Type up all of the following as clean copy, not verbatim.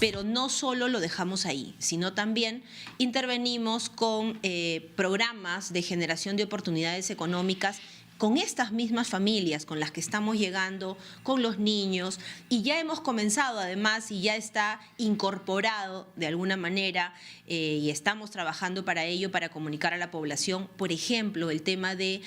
Pero no solo lo dejamos ahí, sino también intervenimos con programas de generación de oportunidades económicas con estas mismas familias con las que estamos llegando, con los niños, y ya hemos comenzado además y ya está incorporado de alguna manera y estamos trabajando para ello, para comunicar a la población, por ejemplo, el tema de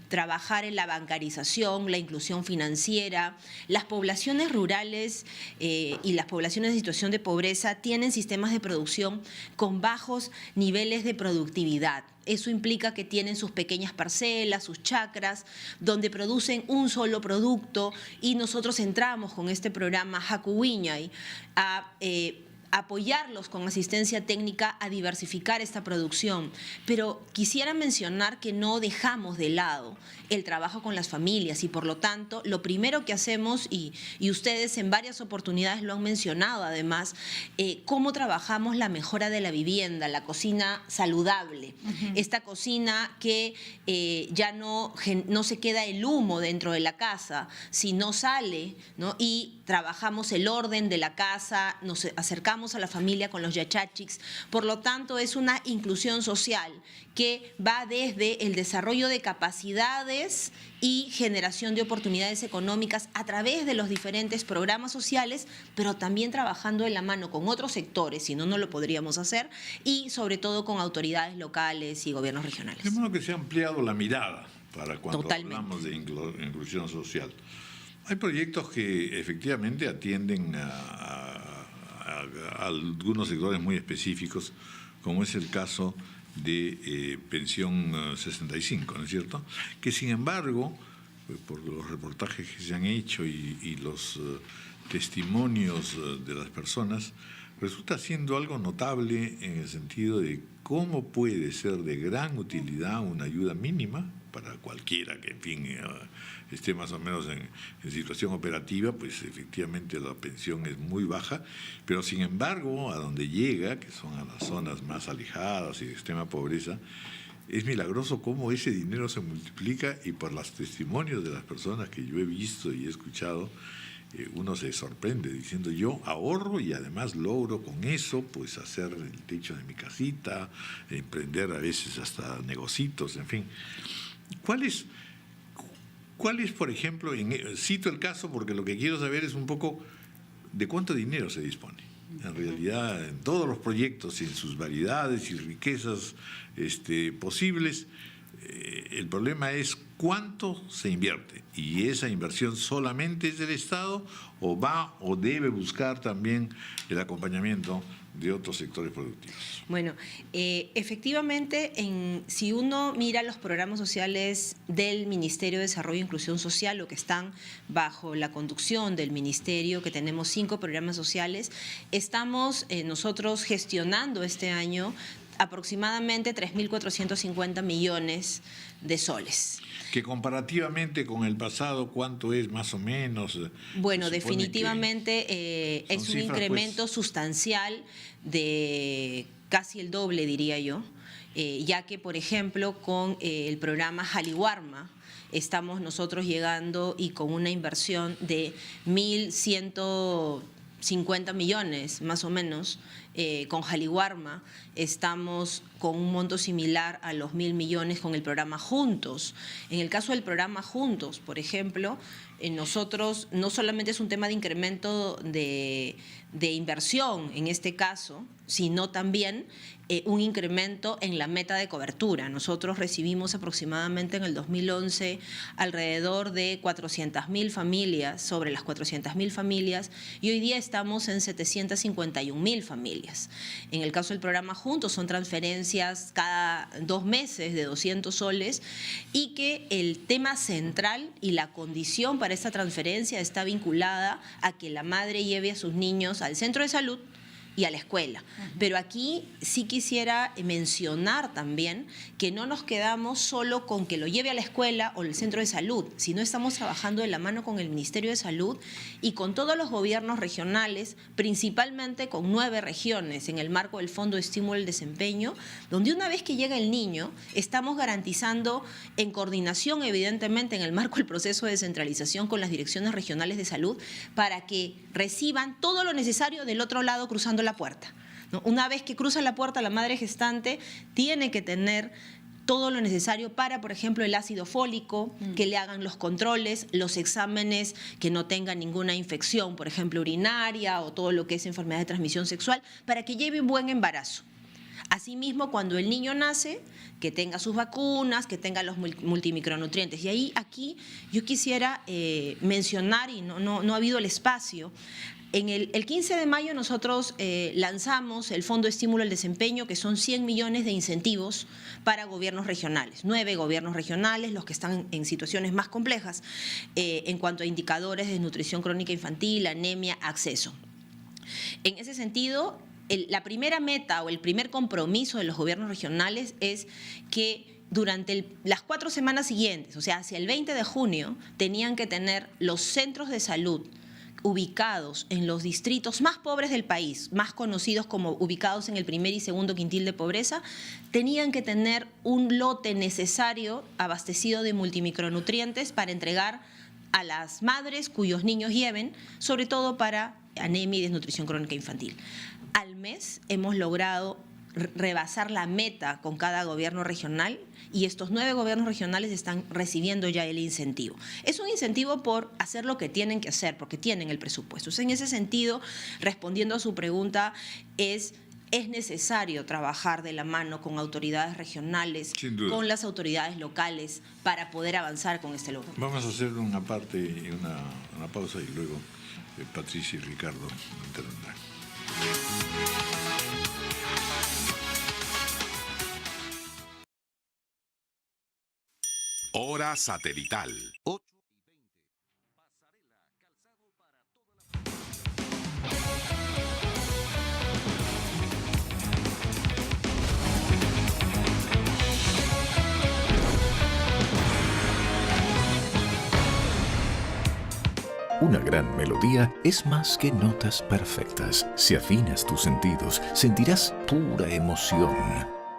trabajar en la bancarización, la inclusión financiera. Las poblaciones rurales y las poblaciones en situación de pobreza tienen sistemas de producción con bajos niveles de productividad. Eso implica que tienen sus pequeñas parcelas, sus chacras, donde producen un solo producto, y nosotros entramos con este programa Hakuwiñay a apoyarlos con asistencia técnica a diversificar esta producción. Pero quisiera mencionar que no dejamos de lado el trabajo con las familias y por lo tanto lo primero que hacemos, y ustedes en varias oportunidades lo han mencionado además, cómo trabajamos la mejora de la vivienda, la cocina saludable, esta cocina que ya no se queda el humo dentro de la casa, sino sale, ¿no? Y trabajamos el orden de la casa, nos acercamos a la familia con los yachachiks. Por lo tanto, es una inclusión social que va desde el desarrollo de capacidades y generación de oportunidades económicas a través de los diferentes programas sociales, pero también trabajando de la mano con otros sectores, si no, no lo podríamos hacer, y sobre todo con autoridades locales y gobiernos regionales. Es bueno que se ha ampliado la mirada para cuando Totalmente. hablamos de inclusión social. Hay proyectos que efectivamente atienden a algunos sectores muy específicos, como es el caso de pensión 65, ¿no es cierto? Que sin embargo, por los reportajes que se han hecho y los testimonios de las personas, resulta siendo algo notable en el sentido de cómo puede ser de gran utilidad una ayuda mínima para cualquiera que, en fin, esté más o menos en situación operativa. Pues efectivamente la pensión es muy baja, pero sin embargo, a donde llega, que son a las zonas más alejadas y de extrema pobreza, es milagroso cómo ese dinero se multiplica, y por los testimonios de las personas que yo he visto y he escuchado, uno se sorprende diciendo: yo ahorro y además logro con eso pues hacer el techo de mi casita, emprender a veces hasta negocios, en fin. ¿Cuál es, por ejemplo, cito el caso porque lo que quiero saber es un poco de cuánto dinero se dispone? En realidad, en todos los proyectos y en sus variedades y riquezas posibles, el problema es cuánto se invierte, y esa inversión solamente es del Estado o va o debe buscar también el acompañamiento de otros sectores productivos. Bueno, efectivamente, si uno mira los programas sociales del Ministerio de Desarrollo e Inclusión Social, o que están bajo la conducción del Ministerio, que tenemos 5 programas sociales, estamos nosotros gestionando este año aproximadamente 3.450 millones de soles. Que comparativamente con el pasado, ¿cuánto es más o menos? Bueno, definitivamente es un incremento pues sustancial de casi el doble, diría yo, ya que, por ejemplo, con el programa Jaliwarma estamos nosotros llegando y con una inversión de 1.150 millones, más o menos. Con Jaliwarma estamos con un monto similar a los 1.000 millones con el programa Juntos. En el caso del programa Juntos, por ejemplo, nosotros no solamente es un tema de incremento de inversión en este caso, sino también un incremento en la meta de cobertura. Nosotros recibimos aproximadamente en el 2011 alrededor de 400.000 familias, sobre las 400.000 familias, y hoy día estamos en 751.000 familias. En el caso del programa Juntos son transferencias cada 2 meses de 200 soles, y que el tema central y la condición para esta transferencia está vinculada a que la madre lleve a sus niños al centro de salud, y a la escuela. Pero aquí sí quisiera mencionar también que no nos quedamos solo con que lo lleve a la escuela o el centro de salud, sino estamos trabajando de la mano con el Ministerio de Salud y con todos los gobiernos regionales, principalmente con 9 regiones en el marco del Fondo de Estímulo al Desempeño, donde una vez que llega el niño, estamos garantizando en coordinación, evidentemente, en el marco del proceso de descentralización con las direcciones regionales de salud, para que reciban todo lo necesario del otro lado cruzando la puerta, ¿no? Una vez que cruza la puerta, la madre gestante tiene que tener todo lo necesario para, por ejemplo, el ácido fólico, que le hagan los controles, los exámenes que no tengan ninguna infección, por ejemplo, urinaria o todo lo que es enfermedad de transmisión sexual, para que lleve un buen embarazo. Asimismo, cuando el niño nace, que tenga sus vacunas, que tenga los multimicronutrientes. Y ahí, aquí, yo quisiera mencionar, y no ha habido el espacio. El 15 de mayo nosotros lanzamos el Fondo de Estímulo al Desempeño, que son 100 millones de incentivos para gobiernos regionales, 9 gobiernos regionales, los que están en situaciones más complejas en cuanto a indicadores de nutrición crónica infantil, anemia, acceso. En ese sentido, la primera meta o el primer compromiso de los gobiernos regionales es que durante las 4 semanas siguientes, o sea, hacia el 20 de junio, tenían que tener los centros de salud ubicados en los distritos más pobres del país, más conocidos como ubicados en el primer y segundo quintil de pobreza, tenían que tener un lote necesario abastecido de multimicronutrientes para entregar a las madres cuyos niños lleven, sobre todo para anemia y desnutrición crónica infantil. Al mes hemos logrado rebasar la meta con cada gobierno regional y estos 9 gobiernos regionales están recibiendo ya el incentivo. Es un incentivo por hacer lo que tienen que hacer, porque tienen el presupuesto. En ese sentido, respondiendo a su pregunta, es necesario trabajar de la mano con autoridades regionales, con las autoridades locales, para poder avanzar con este logro. Vamos a hacer una parte y una pausa y luego Patricia y Ricardo intervendrán. Hora satelital. Una gran melodía es más que notas perfectas. Si afinas tus sentidos, sentirás pura emoción.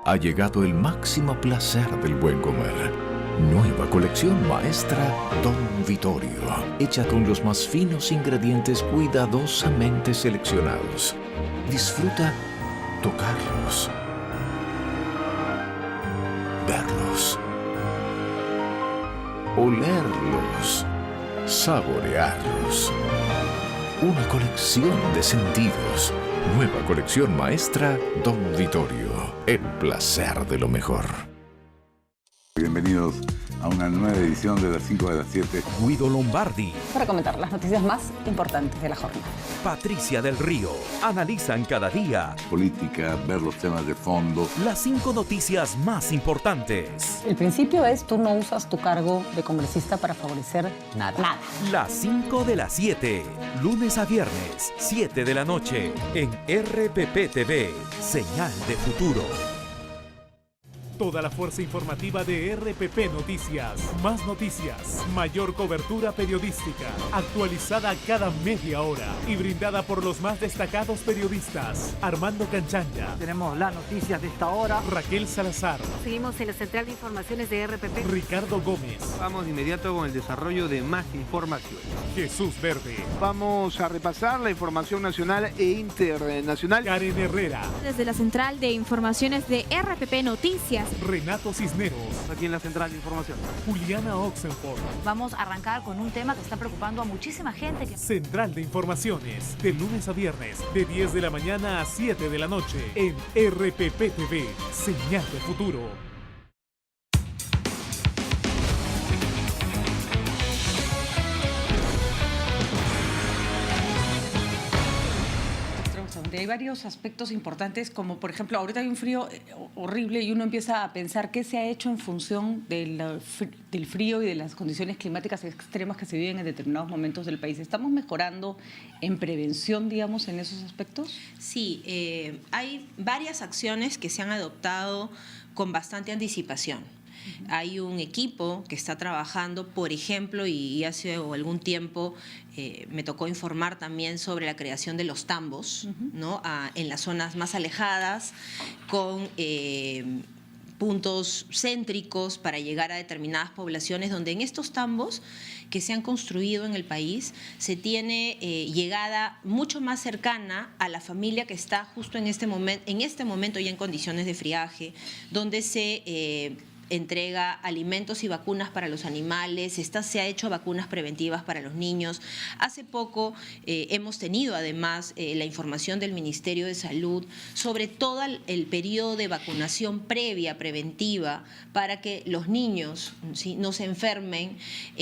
Ha llegado el máximo placer del buen comer. Nueva colección Maestra Don Vittorio, hecha con los más finos ingredientes cuidadosamente seleccionados. Disfruta tocarlos, verlos, olerlos, saborearlos. Una colección de sentidos. Nueva colección Maestra Don Vittorio. El placer de lo mejor. Bienvenidos a una nueva edición de las 5 de las 7. Guido Lombardi, Para comentar las noticias más importantes de la jornada. Patricia del Río, analizan cada día Política, ver los temas de fondo. las 5 noticias más importantes. El principio es: tú no usas tu cargo de congresista para favorecer nada. Las 5 de las 7, lunes a viernes, 7 de la noche, en RPP TV, señal de futuro. Toda la fuerza informativa de RPP Noticias. Más noticias, mayor cobertura periodística, actualizada cada media hora y brindada por los más destacados periodistas. Armando Canchanya, Tenemos las noticias de esta hora. Raquel Salazar, Seguimos en la central de informaciones de RPP. Ricardo Gómez, Vamos de inmediato con el desarrollo de más información. Jesús Verde, Vamos a repasar la información nacional e internacional. Karen Herrera, Desde la central de informaciones de RPP Noticias. Renato Cisneros, Aquí en la central de información. Juliana Oxenford. Vamos a arrancar con un tema que está preocupando a muchísima gente. Central de Informaciones, de lunes a viernes, de 10 de la mañana a 7 de la noche, en RPP TV, señal de futuro. donde hay varios aspectos importantes, como por ejemplo, ahorita hay un frío horrible y uno empieza a pensar qué se ha hecho en función del frío y de las condiciones climáticas extremas que se viven en determinados momentos del país. ¿Estamos mejorando en prevención, digamos, en esos aspectos? Sí, hay varias acciones que se han adoptado con bastante anticipación. Hay un equipo que está trabajando, por ejemplo, y hace algún tiempo me tocó informar también sobre la creación de los tambos, ¿no? En las zonas más alejadas, con puntos céntricos para llegar a determinadas poblaciones, donde en estos tambos que se han construido en el país se tiene llegada mucho más cercana a la familia que está justo en este momento ya en condiciones de friaje, donde se entrega alimentos y vacunas para los animales, se ha hecho vacunas preventivas para los niños. Hace poco hemos tenido además la información del Ministerio de Salud sobre todo el periodo de vacunación previa, preventiva, para que los niños, ¿sí?, no se enfermen.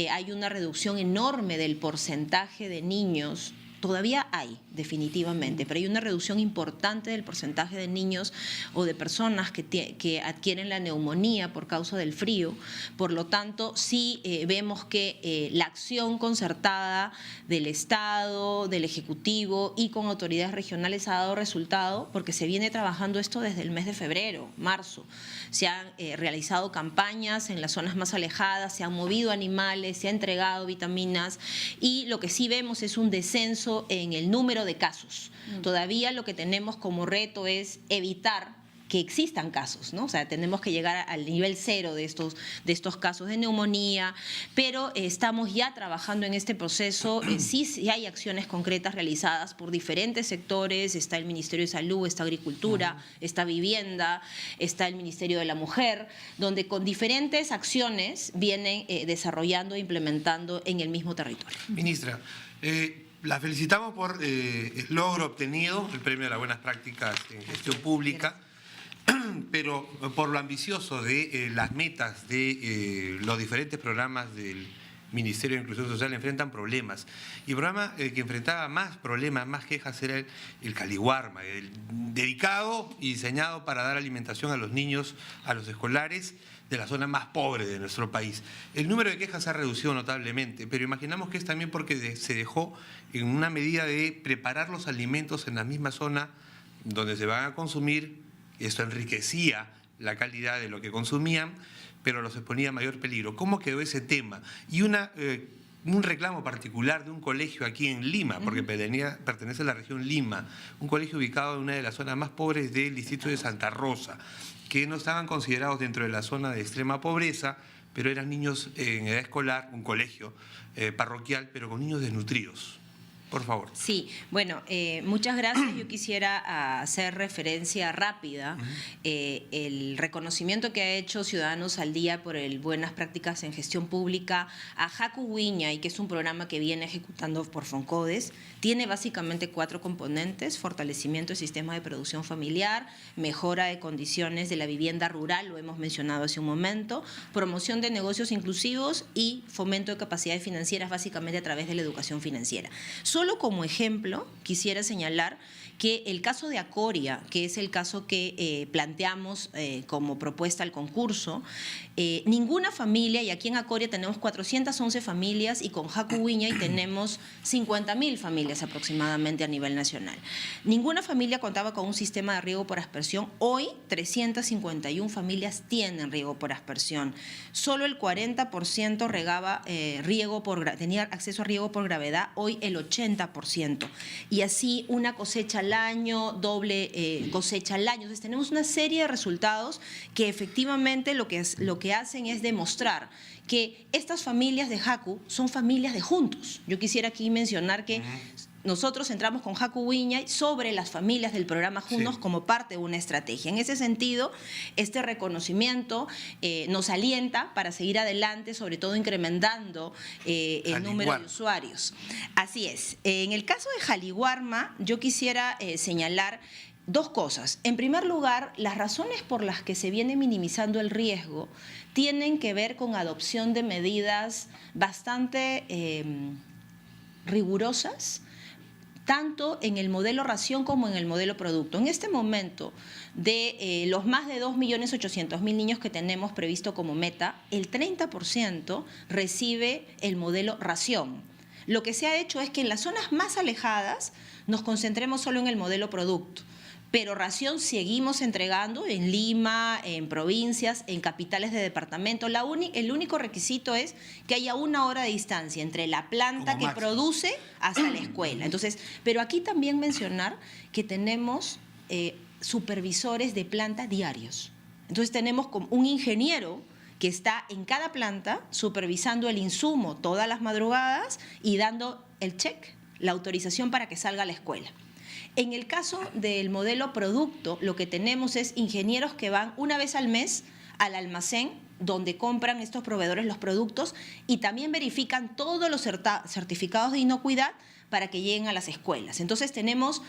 Hay una reducción enorme del porcentaje de niños. Todavía hay, definitivamente, pero hay una reducción importante del porcentaje de niños o de personas que adquieren la neumonía por causa del frío. Por lo tanto, sí vemos que la acción concertada del Estado, del Ejecutivo y con autoridades regionales ha dado resultado, porque se viene trabajando esto desde el mes de febrero, marzo. Se han realizado campañas en las zonas más alejadas, se han movido animales, se ha entregado vitaminas, y lo que sí vemos es un descenso en el número de casos. Todavía lo que tenemos como reto es evitar que existan casos, ¿no? O sea, tenemos que llegar al nivel cero de estos casos de neumonía, pero estamos ya trabajando en este proceso. Sí hay acciones concretas realizadas por diferentes sectores. Está el Ministerio de Salud, está Agricultura, está Vivienda, está el Ministerio de la Mujer, donde con diferentes acciones vienen desarrollando e implementando en el mismo territorio. Ministra, la felicitamos por el logro obtenido, el premio a las buenas prácticas en gestión pública, pero por lo ambicioso de las metas de los diferentes programas del Ministerio de Inclusión Social enfrentan problemas. Y el programa que enfrentaba más problemas, más quejas, era el Caliwarma, dedicado y diseñado para dar alimentación a los niños, a los escolares de la zona más pobre de nuestro país. El número de quejas se ha reducido notablemente, pero imaginamos que es también porque se dejó en una medida de preparar los alimentos en la misma zona donde se van a consumir. Esto enriquecía la calidad de lo que consumían, pero los exponía a mayor peligro. ¿Cómo quedó ese tema? Y un reclamo particular de un colegio aquí en Lima, porque pertenece a la región Lima, un colegio ubicado en una de las zonas más pobres del distrito de Santa Rosa, que no estaban considerados dentro de la zona de extrema pobreza, pero eran niños en edad escolar, un colegio parroquial, pero con niños desnutridos. Por favor. Sí, bueno, muchas gracias. Yo quisiera hacer referencia rápida el reconocimiento que ha hecho Ciudadanos al Día por el Buenas Prácticas en Gestión Pública a Haku Wiñay, que es un programa que viene ejecutando por Foncodes. Tiene básicamente 4 componentes: fortalecimiento del sistema de producción familiar, mejora de condiciones de la vivienda rural, lo hemos mencionado hace un momento, promoción de negocios inclusivos y fomento de capacidades financieras, básicamente a través de la educación financiera. Solo como ejemplo, quisiera señalar que el caso de Acoria, que es el caso que planteamos como propuesta al concurso, ninguna familia, y aquí en Acoria tenemos 411 familias y con Haku Wiñay tenemos 50.000 familias aproximadamente a nivel nacional. Ninguna familia contaba con un sistema de riego por aspersión. Hoy 351 familias tienen riego por aspersión. Solo el 40% tenía acceso a riego por gravedad, hoy el 80%. Y así una cosecha al año, doble cosecha al año. Entonces tenemos una serie de resultados que efectivamente lo que hacen es demostrar que estas familias de Haku son familias de juntos. Yo quisiera aquí mencionar que nosotros entramos con Haku Wiñay sobre las familias del programa Juntos como parte de una estrategia. En ese sentido, este reconocimiento nos alienta para seguir adelante, sobre todo incrementando el número de usuarios. Así es. En el caso de Jaliwarma, yo quisiera señalar 2 cosas. En primer lugar, las razones por las que se viene minimizando el riesgo tienen que ver con adopción de medidas bastante rigurosas tanto en el modelo ración como en el modelo producto. En este momento, de los más de 2.800.000 niños que tenemos previsto como meta, el 30% recibe el modelo ración. Lo que se ha hecho es que en las zonas más alejadas nos concentremos solo en el modelo producto. Pero ración seguimos entregando en Lima, en provincias, en capitales de departamento. El único requisito es que haya 1 hora de distancia entre la planta que produce hasta la escuela. Entonces, pero aquí también mencionar que tenemos supervisores de planta diarios. Entonces tenemos como un ingeniero que está en cada planta supervisando el insumo todas las madrugadas y dando el check, la autorización para que salga a la escuela. En el caso del modelo producto, lo que tenemos es ingenieros que van 1 vez al mes al almacén donde compran estos proveedores los productos y también verifican todos los certificados de inocuidad para que lleguen a las escuelas. Entonces tenemos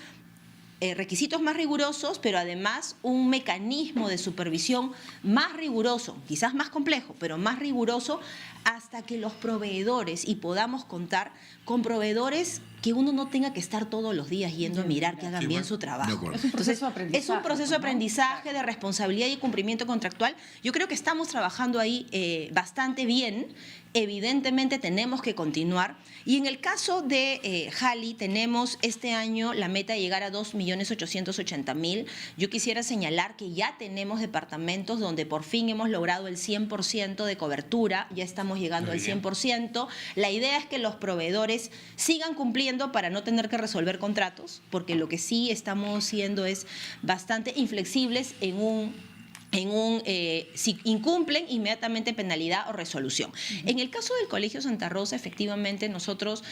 requisitos más rigurosos, pero además un mecanismo de supervisión más riguroso, quizás más complejo, pero más riguroso, hasta que los proveedores, y podamos contar con proveedores que uno no tenga que estar todos los días yendo a mirar que hagan bien su trabajo. Entonces, es un proceso de aprendizaje, de responsabilidad y cumplimiento contractual. Yo creo que estamos trabajando ahí bastante bien. Evidentemente tenemos que continuar. Y en el caso de Jali, tenemos este año la meta de llegar a 2.880.000. Yo quisiera señalar que ya tenemos departamentos donde por fin hemos logrado el 100% de cobertura, ya estamos llegando al 100%. La idea es que los proveedores sigan cumpliendo para no tener que resolver contratos, porque lo que sí estamos siendo es bastante inflexibles si incumplen, inmediatamente penalidad o resolución. En el caso del Colegio Santa Rosa, efectivamente nosotros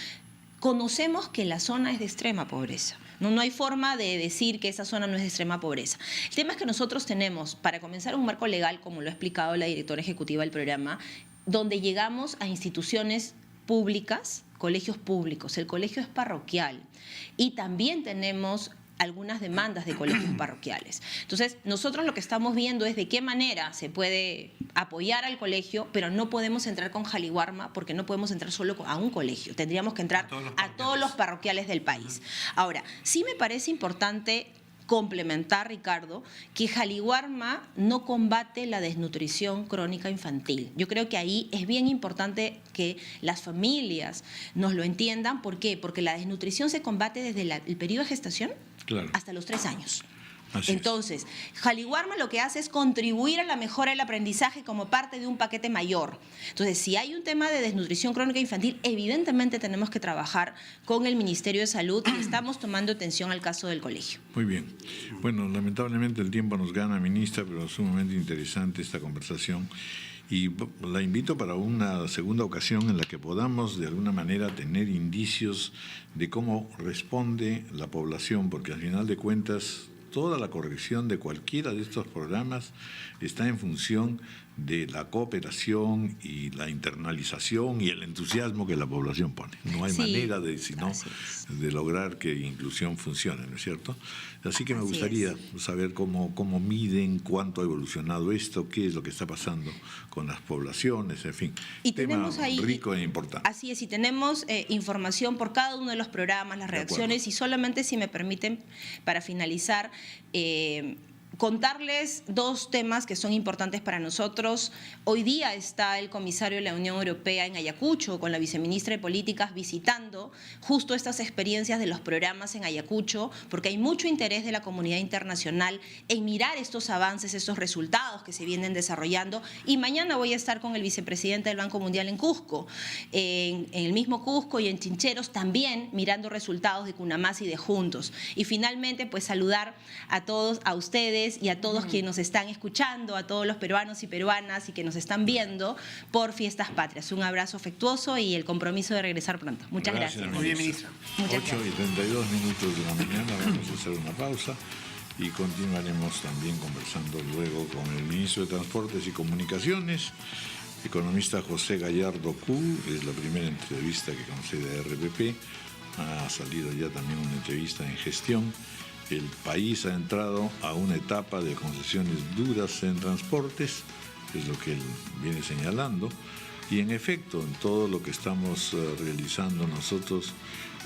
conocemos que la zona es de extrema pobreza. No hay forma de decir que esa zona no es de extrema pobreza. El tema es que nosotros tenemos, para comenzar, un marco legal, como lo ha explicado la directora ejecutiva del programa, donde llegamos a instituciones públicas, colegios públicos. El colegio es parroquial y también tenemos algunas demandas de colegios parroquiales. Entonces, nosotros lo que estamos viendo es de qué manera se puede apoyar al colegio, pero no podemos entrar con Jaliwarma porque no podemos entrar solo a un colegio. Tendríamos que entrar a todos los parroquiales del país. Ahora, sí me parece importante complementar, Ricardo, que Jaliwarma no combate la desnutrición crónica infantil. Yo creo que ahí es bien importante que las familias nos lo entiendan. ¿Por qué? Porque la desnutrición se combate desde el periodo de gestación hasta los 3 años. Entonces, Jaliwarma lo que hace es contribuir a la mejora del aprendizaje como parte de un paquete mayor. Entonces, si hay un tema de desnutrición crónica infantil, evidentemente tenemos que trabajar con el Ministerio de Salud y estamos tomando atención al caso del colegio. Muy bien. Bueno, lamentablemente el tiempo nos gana, ministra, pero sumamente interesante esta conversación. Y la invito para una segunda ocasión en la que podamos de alguna manera tener indicios de cómo responde la población, porque al final de cuentas toda la corrección de cualquiera de estos programas está en función de la cooperación y la internalización y el entusiasmo que la población pone. No hay manera de lograr que inclusión funcione, ¿no es cierto? Así que me gustaría saber cómo miden, cuánto ha evolucionado esto, qué es lo que está pasando con las poblaciones, en fin. Y tema tenemos ahí, rico e importante. Así es, y tenemos información por cada uno de los programas, las reacciones, y solamente, si me permiten, para finalizar, contarles 2 temas que son importantes para nosotros. Hoy día está el comisario de la Unión Europea en Ayacucho con la viceministra de Políticas visitando justo estas experiencias de los programas en Ayacucho, porque hay mucho interés de la comunidad internacional en mirar estos avances, estos resultados que se vienen desarrollando. Y mañana voy a estar con el vicepresidente del Banco Mundial en Cusco, en el mismo Cusco y en Chincheros, también mirando resultados de CUNAMAS y de Juntos. Y finalmente, pues saludar a todos, a ustedes y a todos quienes nos están escuchando, a todos los peruanos y peruanas y que nos están viendo por Fiestas Patrias. Un abrazo afectuoso y el compromiso de regresar pronto. Muchas gracias. Muy bien, ministra. 8:32 de la mañana, vamos a hacer una pausa y continuaremos también conversando luego con el ministro de Transportes y Comunicaciones, economista José Gallardo Q. Es la primera entrevista que concede a RPP. Ha salido ya también una entrevista en gestión. El país ha entrado a una etapa de concesiones duras en transportes, es lo que él viene señalando, y en efecto, en todo lo que estamos realizando nosotros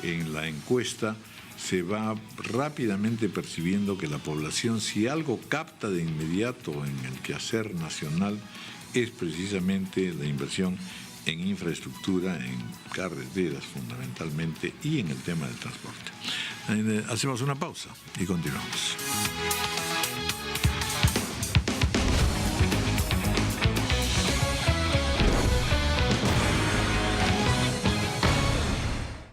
en la encuesta, se va rápidamente percibiendo que la población, si algo capta de inmediato en el quehacer nacional, es precisamente la inversión en infraestructura, en carreteras fundamentalmente y en el tema del transporte. Hacemos una pausa y continuamos.